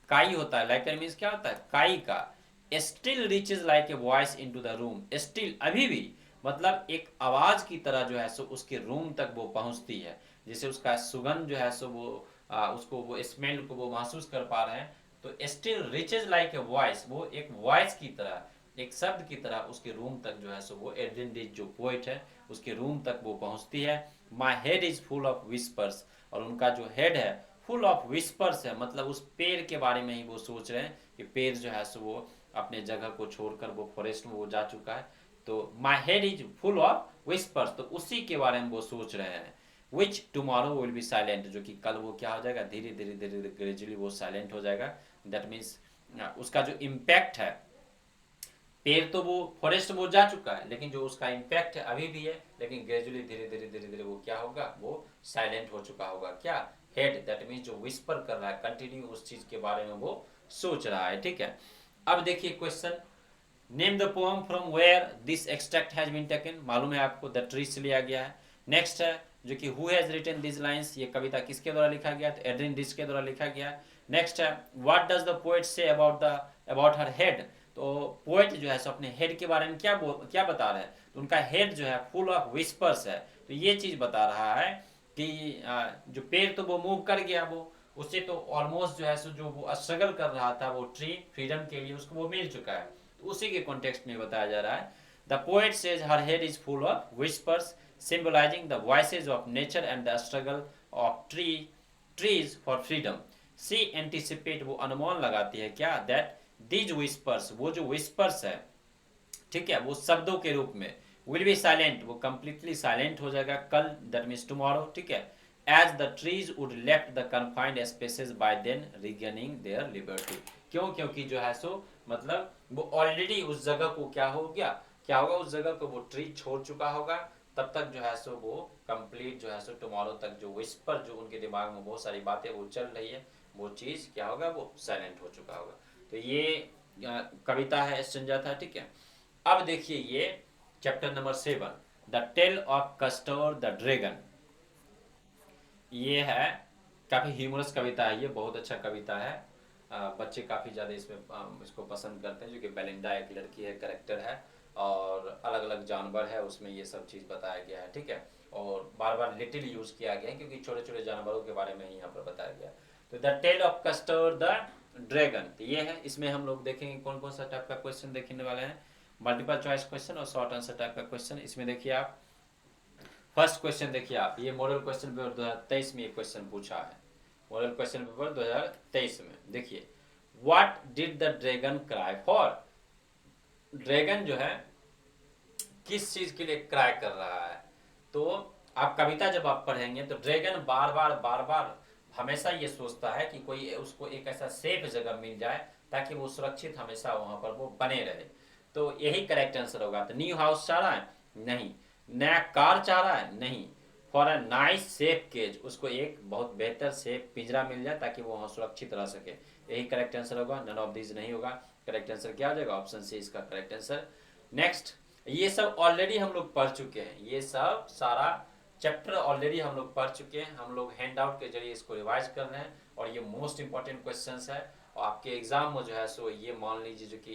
काई होता है, लाइकन मीन्स क्या होता है? काई का। Still reaches like a voice into the room, still अभी भी, मतलब एक आवाज की तरह जो है सो उसके रूम तक वो पहुंचती है। जैसे उसका सुगंध जो है सो वो उसको वो स्मेल को वो महसूस कर पा रहे हैं। तो still reaches like a voice, वो एक वॉइस की तरह, एक शब्द की तरह उसके रूम तक जो है सो वो एड्रिन रिच जो पोइट है उसके रूम तक वो पहुंचती है। My head is full of whispers, और उनका जो हेड है फुल ऑफ विस्पर्स है, मतलब उस पेड़ के बारे में ही वो सोच रहे हैं कि पेड़ जो है सो वो अपने जगह को छोड़कर वो फॉरेस्ट में वो जा चुका है। तो my head is full of whispers, तो उसी के बारे में वो सोच रहे हैं। विच टुमारो विल बी साइलेंट, जो कि कल वो क्या हो जाएगा? धीरे धीरे धीरे ग्रेजुअली वो साइलेंट हो जाएगा। दैट मीन्स उसका जो इम्पैक्ट है, पेड़ तो वो फॉरेस्ट में वो जा चुका है, लेकिन जो उसका इम्पैक्ट है अभी भी है, लेकिन ग्रेजुअली धीरे धीरे धीरे धीरे वो क्या होगा? वो साइलेंट हो चुका होगा। क्या? हेड, दैट मीन्स जो विस्पर कर रहा है, कंटिन्यू उस चीज के बारे में वो सोच रहा है, ठीक है। अब देखिए question, name the poem from where this extract has been taken, मालूम है आपको द ट्री से लिया गया है। नेक्स्ट है जो कि who has written this lines, ये कविता किसके द्वारा लिखा गया? तो एड्रिन रिच के द्वारा लिखा गया। नेक्स्ट है what does the poet say about her head, तो पोएट जो है सो अपने हेड के बारे में क्या बता रहे हैं? तो उनका हेड जो है फुल ऑफ विस्पर्स है, तो ये चीज बता रहा है कि जो पेड़ तो वो मूव कर गया, वो उससे तो ऑलमोस्ट जो है सो जो वो स्ट्रगल कर रहा था वो ट्री फ्रीडम के लिए, उसको वो मिल चुका है। तो उसी के कॉन्टेक्स्ट में बताया जा रहा है। The poet says her head is full of whispers symbolizing the voices of nature and the struggle of trees for freedom. She anticipate, वो अनुमान लगाती है क्या, दैट दीज विस्पर्स, वो जो विस्पर्स है, ठीक है, वो शब्दों के रूप में, विल बी साइलेंट, वो कंप्लीटली साइलेंट हो जाएगा कल, दैट मीन्स टुमारो, ठीक है, as the trees would left the confined spaces by then regaining their liberty. क्यों, क्योंकि जो है सो मतलब वो ऑलरेडी उस जगह को क्या हो गया, क्या होगा, उस जगह को वो ट्री छोड़ चुका होगा, तब तक जो है सो वो कंप्लीट जो है सो टुमारो तक जो विस्पर जो उनके दिमाग में बहुत सारी बातें वो चल रही है, वो चीज़ क्या होगा, वो साइलेंट हो चुका होगा। तो ये कविता है एस्टेंजा था, ठीक है। अब देखिए ये chapter number 7, the tale of Custard the dragon. ये है काफ़ी ह्यूमरस कविता है, ये बहुत अच्छा कविता है। बच्चे काफ़ी ज़्यादा इसमें इसको पसंद करते हैं, जो कि बेलिंडा एक लड़की है, करेक्टर है, और अलग अलग जानवर है उसमें, ये सब चीज़ बताया गया है, ठीक है। और बार बार लिटिल यूज़ किया गया है क्योंकि छोटे छोटे जानवरों के बारे में ही यहाँ पर बताया गया है। तो the tale of Custard the dragon, तो ये है, इसमें हम लोग देखेंगे कौन कौन सा टाइप का क्वेश्चन देखने वाले हैं, मल्टीपल चॉइस क्वेश्चन और शॉर्ट आंसर टाइप का क्वेश्चन। इसमें देखिए आप फर्स्ट क्वेश्चन देखिए आप, ये मॉडल क्वेश्चन पेपर 2023 में ये क्वेश्चन पूछा है, मॉडल क्वेश्चन पेपर 2023 में। देखिए, what did the dragon cry for, dragon जो है किस चीज के लिए क्राई कर रहा है। तो आप कविता जब आप पढ़ेंगे तो ड्रैगन बार बार हमेशा ये सोचता है कि कोई उसको एक ऐसा सेफ जगह मिल जाए ताकि वो सुरक्षित हमेशा वहां पर वो बने रहे। तो यही करेक्ट आंसर होगा। तो न्यू हाउस चाह रहा है, नहीं। नया कार चाह रहा है, नहीं। For a nice safe cage, उसको एक बहुत बेहतर सेफ पिंजरा मिल जाए ताकि वो वहाँ सुरक्षित रह सके, यही करेक्ट आंसर होगा। नन ऑफ दिस नहीं होगा, करेक्ट आंसर क्या हो जाएगा, ऑप्शन सी इसका करेक्ट आंसर। नेक्स्ट, ये सब ऑलरेडी हम लोग पढ़ चुके हैं, ये सब सारा चैप्टर ऑलरेडी हम लोग पढ़ चुके हैं, हम लोग हैंड आउट के जरिए इसको रिवाइज कर रहे हैं, और ये मोस्ट इंपॉर्टेंट क्वेश्चन है। और आपके एग्जाम में जो है सो ये मान लीजिए जो कि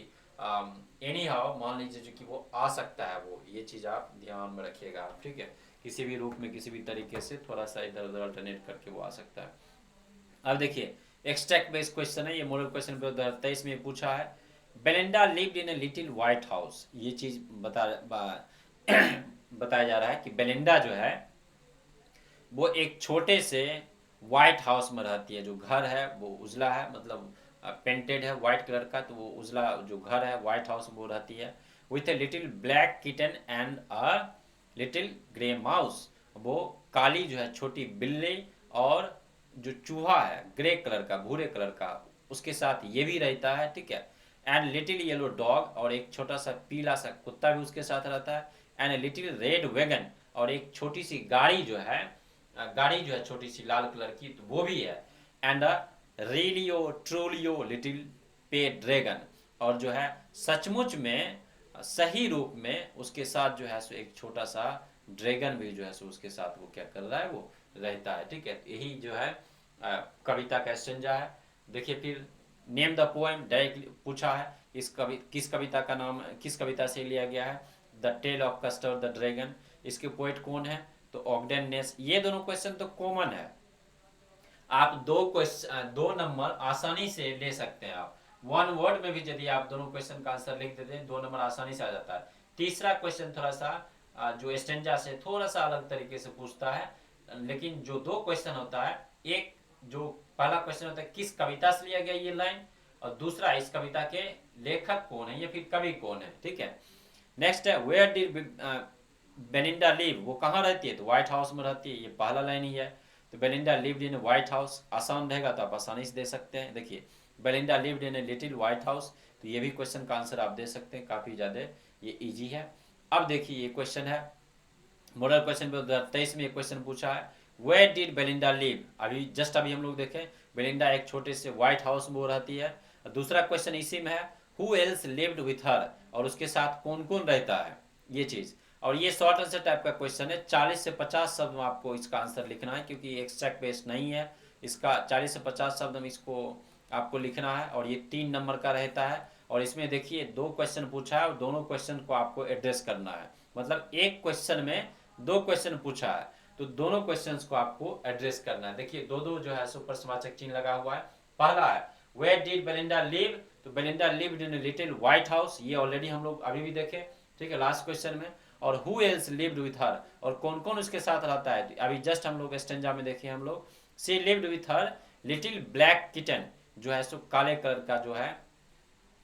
एनी हाउ मान लीजिए जो कि वो आ सकता है, वो ये चीज़ आप ध्यान में रखिएगा, ठीक है। किसी भी रूप में किसी भी तरीके से थोड़ा सा इधर उधर अल्टरनेट करके वो आ सकता है। अब देखिए एक्सट्रैक्ट बेस्ड क्वेश्चन है, ये मॉडल क्वेश्चन 2023 में पूछा है। Belinda lived in a little white house, ये चीज बताया जा रहा है कि बेलिंडा जो है वो एक छोटे से व्हाइट हाउस में रहती है। जो घर है वो उजला है, मतलब पेंटेड है व्हाइट कलर का, तो वो उजला जो घर है व्हाइट हाउस में वो रहती है। With a little black kitten and a little grey mouse, वो काली जो है छोटी बिल्ली और जो चूहा है ग्रे कलर का, भूरे कलर का, उसके साथ ये भी रहता है, ठीक है। एंड लिटिल येलो डॉग, और एक छोटा सा पीला सा कुत्ता भी उसके साथ रहता है। And a little red wagon, और एक छोटी सी गाड़ी जो है, गाड़ी जो है छोटी सी लाल कलर की, तो वो भी है। एंड अ रियलियो ट्रोलियो लिटिल पे ड्रैगन, और जो है सचमुच में सही रूप में उसके साथ जो है सो एक छोटा सा ड्रैगन भी जो है सो उसके साथ वो क्या कर रहा है, वो रहता है, ठीक है। यही जो है कविता का स्टेंजा है। देखिए फिर नेम द पोएम डायरेक्टली पूछा है, किस कविता का नाम, किस कविता से लिया गया है, the tale of Custard the dragon, इसके पोएट कौन है, तो ऑगडेन नेस। ये दोनों क्वेश्चन तो कॉमन है, आप दो नंबर आसानी से ले सकते हैं। आप वन वर्ड में भी यदि आप दोनों क्वेश्चन का आंसर लिख देते हैं 2 नंबर आसानी से आ जाता है। तीसरा क्वेश्चन थोड़ा सा जो स्टेंजा से थोड़ा सा अलग तरीके से पूछता है, लेकिन जो 2 क्वेश्चन होता है, एक जो पहला क्वेश्चन होता है किस कविता से लिया गया ये लाइन, और दूसरा इस कविता के लेखक कौन है या फिर कवि कौन है, ठीक है। नेक्स्ट है वेयर डिड बेलिंडा लिव, वो कहाँ रहती है, तो व्हाइट हाउस में रहती है, ये पहला लाइन ही है। तो Belinda lived in white house, आसान रहेगा तो आप आसानी से दे सकते हैं। देखिए Belinda lived in a little white house, तो ये भी क्वेश्चन का आंसर आप दे सकते हैं, काफ़ी ज़्यादा ये इजी है। अब देखिए ये क्वेश्चन है मॉडल क्वेश्चन पे 2023 में ये क्वेश्चन पूछा है, वेयर डिड बेलिंडा लिव। अभी हम लोग देखें, बेलिंडा एक छोटे से व्हाइट हाउस में वो रहती है। दूसरा क्वेश्चन इसी में है, who else lived with her, और उसके साथ कौन कौन रहता है, ये चीज़। और ये शॉर्ट आंसर टाइप का क्वेश्चन है, 40 से 50 शब्द में आपको इसका आंसर लिखना है, क्योंकि एक्सट्रैक्ट बेस्ड नहीं है इसका। 40 से 50 शब्द में इसको आपको लिखना है, और ये 3 नंबर का रहता है। और इसमें देखिए 2 क्वेश्चन पूछा है, और दोनों क्वेश्चन को आपको एड्रेस करना है, मतलब एक क्वेश्चन में 2 क्वेश्चन पूछा है, तो दोनों क्वेश्चंस को आपको एड्रेस करना है। देखिए दो दो जो है सो प्रश्नवाचक चिन्ह लगा हुआ है। पहला है वेयर डिड बेलिंडा लिव, तो Belinda lived in little white house, ये ऑलरेडी हम लोग अभी भी देखे, ठीक है, लास्ट क्वेश्चन में। और who else lived with her, और कौन कौन उसके साथ रहता है, अभी जस्ट हम लोग स्टेंजा में देखे हम लोग। She lived with her little black kitten, जो है सो काले कलर का जो है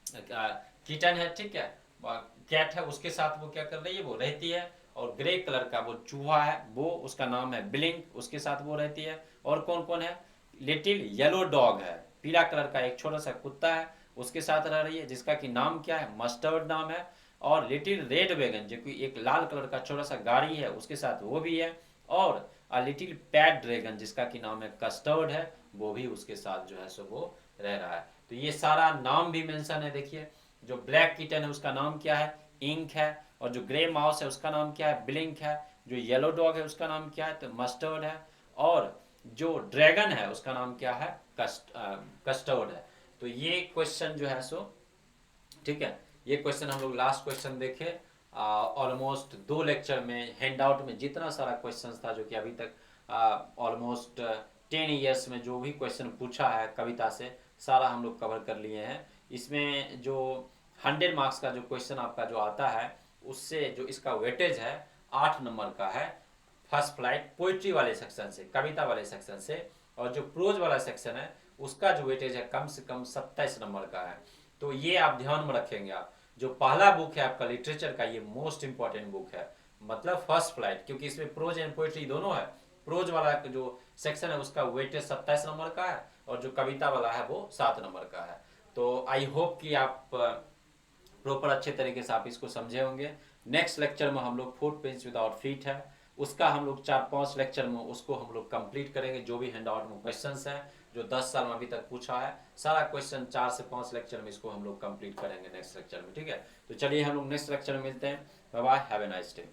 किटन है, ठीक है, कैट है, उसके साथ वो क्या कर रही है, वो रहती है। और ग्रे कलर का वो चूहा है, वो उसका नाम है ब्लिंक, उसके साथ वो रहती है। और कौन कौन है, लिटिल येलो डॉग है, पीला कलर का एक छोटा सा कुत्ता है, उसके साथ रह रही है, जिसका कि नाम क्या है, मस्टर्ड नाम है। और लिटिल रेड वैगन, जो कि एक लाल कलर का छोटा सा गाड़ी है, उसके साथ वो भी है। और लिटिल पैड ड्रैगन, जिसका कि नाम है कस्टर्ड है, वो भी उसके साथ जो है सो वो रह रहा है। तो ये सारा नाम भी मेंशन है। देखिए जो ब्लैक किटन है उसका नाम क्या है, इंक है। और जो ग्रे माउस है उसका नाम क्या है, ब्लिंक है। जो येलो डॉग है उसका नाम क्या है, तो मस्टर्ड है। और जो ड्रैगन है उसका नाम क्या है, कस्टर्ड है। तो ये क्वेश्चन जो है सो, ठीक है, ये क्वेश्चन हम लोग लास्ट क्वेश्चन देखे ऑलमोस्ट 2 लेक्चर में। हैंडआउट में जितना सारा क्वेश्चन था जो कि अभी तक ऑलमोस्ट 10 ईयर्स में जो भी क्वेश्चन पूछा है कविता से, सारा हम लोग कवर कर लिए हैं। इसमें जो 100 मार्क्स का जो क्वेश्चन आपका जो आता है, उससे जो इसका वेटेज है 8 नंबर का है, फर्स्ट फ्लाइट पोइट्री वाले सेक्शन से, कविता वाले सेक्शन से। और जो प्रोज वाला सेक्शन है उसका जो वेटेज है कम से कम 27 नंबर का है। तो ये आप ध्यान में रखेंगे। आप जो पहला बुक है आपका लिटरेचर का, ये मोस्ट इंपॉर्टेंट बुक है, मतलब फर्स्ट फ्लाइट, क्योंकि इसमें प्रोज एंड पोइट्री दोनों है। प्रोज वाला जो सेक्शन है उसका वेटेज 27 नंबर का है, और जो कविता वाला है वो 7 नंबर का है। तो आई होप कि आप प्रॉपर अच्छे तरीके से आप इसको समझे होंगे। नेक्स्ट लेक्चर में हम लोग फुट पेंस विदाउट फीट है, उसका हम लोग 4-5 लेक्चर में उसको हम लोग कंप्लीट करेंगे। जो भी हैंड आउट में क्वेश्चन है जो 10 साल में अभी तक पूछा है, सारा क्वेश्चन 4 से 5 लेक्चर में इसको हम लोग कंप्लीट करेंगे नेक्स्ट लेक्चर में, ठीक है। तो चलिए हम लोग नेक्स्ट लेक्चर में मिलते हैं। Bye bye, have a nice day.